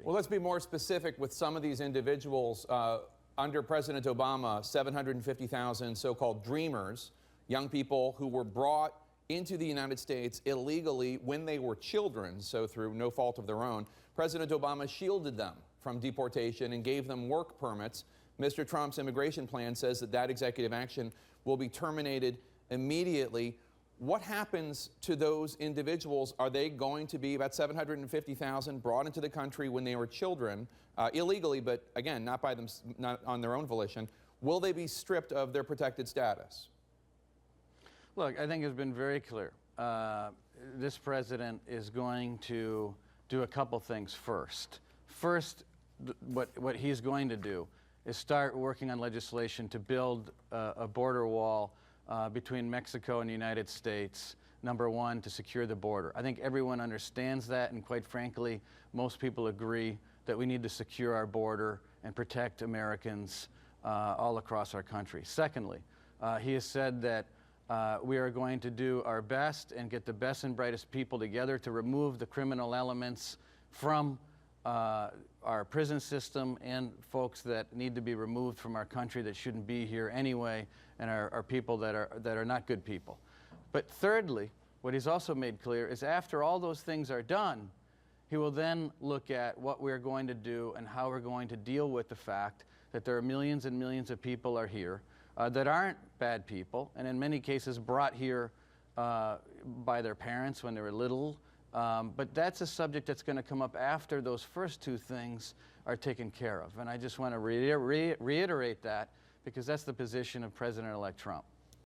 Well, let's be more specific with some of these individuals. Under President Obama, 750,000 so-called dreamers, young people who were brought into the United States illegally when they were children, so through no fault of their own. President Obama shielded them from deportation and gave them work permits. Mr. Trump's immigration plan says that that executive action will be terminated immediately. What happens to those individuals? Are they going to be, about 750,000, brought into the country when they were children, illegally, but again, not on their own volition? Will they be stripped of their protected status? Look, I think it's been very clear. This president is going to do a couple things first. First, what he's going to do is start working on legislation to build a border wall between Mexico and the United States, number one, to secure the border. I think everyone understands that, and quite frankly, most people agree that we need to secure our border and protect Americans all across our country. Secondly, he has said that we are going to do our best and get the best and brightest people together to remove the criminal elements from our prison system and folks that need to be removed from our country that shouldn't be here anyway, and are people that are not good people. But thirdly, what he's also made clear is after all those things are done, he will then look at what we're going to do and how we're going to deal with the fact that there are millions and millions of people are here that aren't bad people, and in many cases brought here by their parents when they were little. But that's a subject that's going to come up after those first two things are taken care of. And I just want to reiterate that, because that's the position of President-elect Trump.